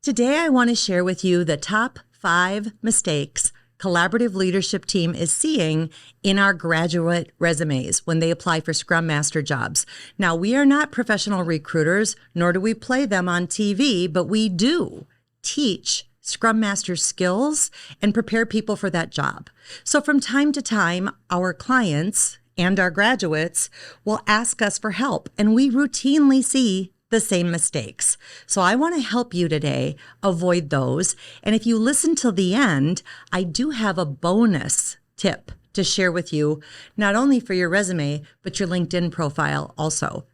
Today, I want to share with you the top 5 mistakes collaborative leadership team is seeing in our graduate resumes when they apply for Scrum Master jobs. Now, we are not professional recruiters, nor do we play them on TV, but we do teach Scrum Master skills and prepare people for that job. So from time to time, our clients and our graduates will ask us for help, and we routinely see the same mistakes. So I want to help you today avoid those. And if you listen till the end, I do have a bonus tip to share with you, not only for your resume, but your LinkedIn profile also.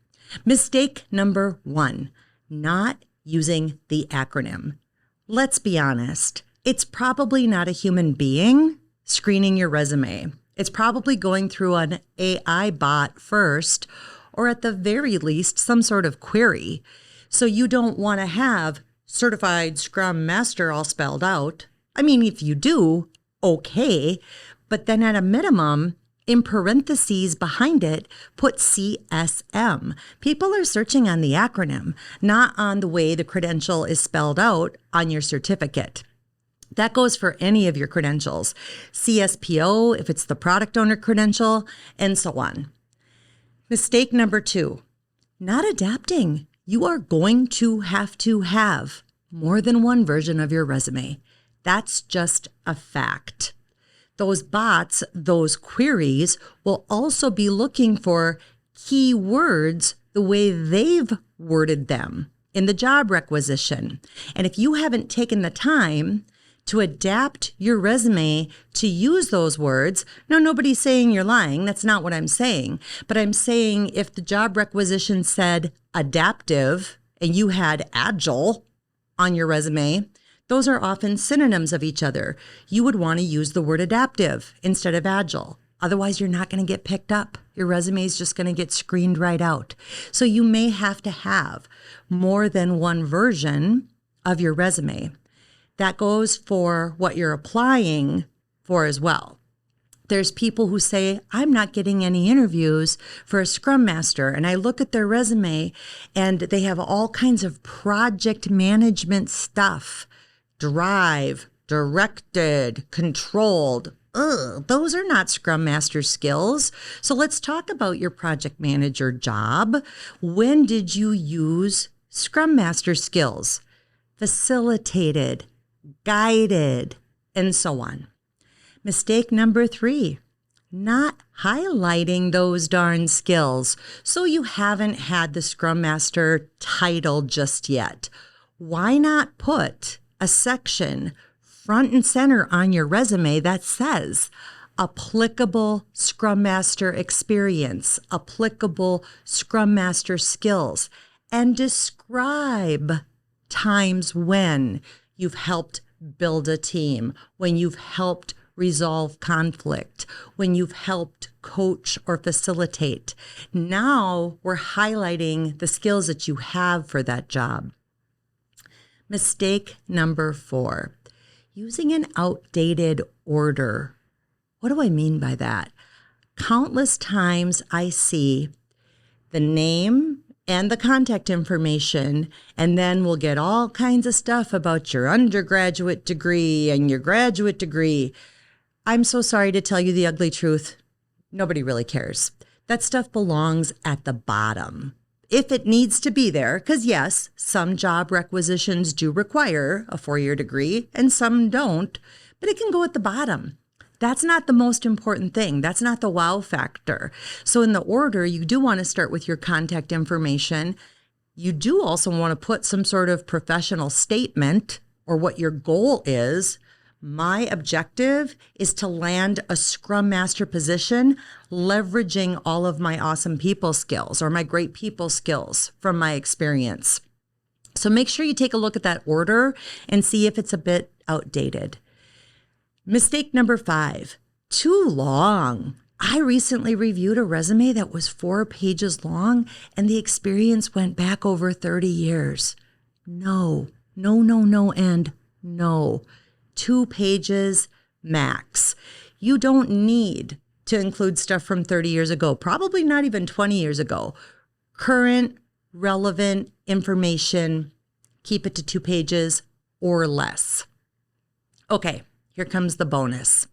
Mistake number 1, not using the acronym. Let's be honest, it's probably not a human being screening your resume. It's probably going through an AI bot first, or at the very least, some sort of query. So you don't want to have certified Scrum Master all spelled out. I mean, if you do, okay. But then at a minimum, in parentheses behind it, put CSM. People are searching on the acronym, not on the way the credential is spelled out on your certificate. That goes for any of your credentials. CSPO, if it's the product owner credential, and so on. Mistake number 2, not adapting. You are going to have more than one version of your resume. That's just a fact. Those bots, those queries will also be looking for keywords the way they've worded them in the job requisition. And if you haven't taken the time to adapt your resume to use those words. No, nobody's saying you're lying. That's not what I'm saying. But I'm saying if the job requisition said adaptive and you had agile on your resume, those are often synonyms of each other. You would want to use the word adaptive instead of agile. Otherwise, you're not going to get picked up. Your resume is just going to get screened right out. So you may have to have more than one version of your resume. That goes for what you're applying for as well. There's people who say, I'm not getting any interviews for a Scrum Master. And I look at their resume and they have all kinds of project management stuff. Drive, directed, controlled. Those are not Scrum Master skills. So let's talk about your project manager job. When did you use Scrum Master skills? Facilitated, guided, and so on. Mistake number 3, not highlighting those darn skills. So you haven't had the Scrum Master title just yet. Why not put a section front and center on your resume that says applicable Scrum Master experience, applicable Scrum Master skills, and describe times when you've helped build a team, when you've helped resolve conflict, when you've helped coach or facilitate. Now we're highlighting the skills that you have for that job. Mistake number 4, using an outdated order. What do I mean by that? Countless times I see the name and the contact information, and then we'll get all kinds of stuff about your undergraduate degree and your graduate degree. I'm so sorry to tell you the ugly truth. Nobody really cares. That stuff belongs at the bottom. If it needs to be there, because yes, some job requisitions do require a 4-year degree and some don't, but it can go at the bottom. That's not the most important thing. That's not the wow factor. So in the order, you do want to start with your contact information. You do also want to put some sort of professional statement or what your goal is. My objective is to land a Scrum Master position, leveraging all of my awesome people skills or my great people skills from my experience. So make sure you take a look at that order and see if it's a bit outdated. Mistake number 5, too long. I recently reviewed a resume that was 4 pages long and the experience went back over 30 years. No, and no. 2 pages max. You don't need to include stuff from 30 years ago, probably not even 20 years ago. Current, relevant information, keep it to 2 pages or less. Okay, here comes the bonus.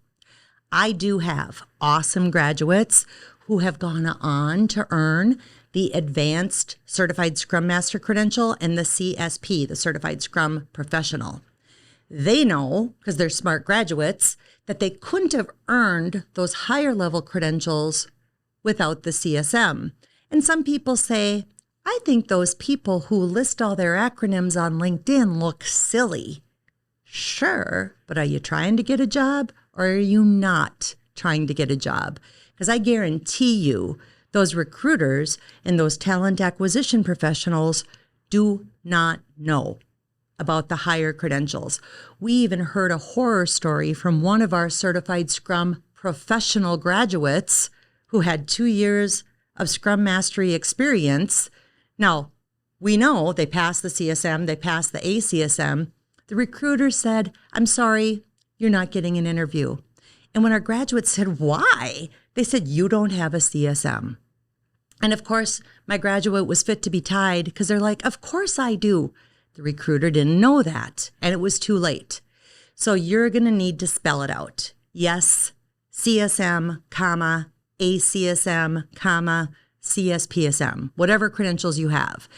I do have awesome graduates who have gone on to earn the Advanced Certified Scrum Master credential and the CSP, the Certified Scrum Professional. They know, because they're smart graduates, that they couldn't have earned those higher level credentials without the CSM. And some people say, I think those people who list all their acronyms on LinkedIn look silly. Sure, but are you trying to get a job or are you not trying to get a job? Because I guarantee you, those recruiters and those talent acquisition professionals do not know about the higher credentials. We even heard a horror story from one of our certified Scrum professional graduates who had 2 years of Scrum Mastery experience. Now, we know they passed the CSM, they passed the ACSM. The recruiter said, I'm sorry, you're not getting an interview. And when our graduates said, why? They said, you don't have a CSM. And of course, my graduate was fit to be tied because they're like, of course I do. The recruiter didn't know that, and it was too late. So you're going to need to spell it out. Yes, CSM, comma, ACSM, comma, CSPSM, whatever credentials you have.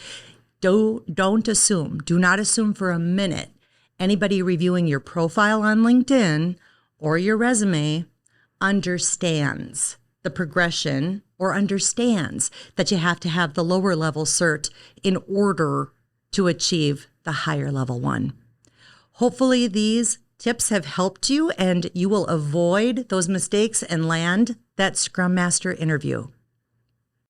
Don't assume, do not assume for a minute anybody reviewing your profile on LinkedIn or your resume understands the progression or understands that you have to have the lower level cert in order to achieve the higher level one. Hopefully these tips have helped you and you will avoid those mistakes and land that Scrum Master interview.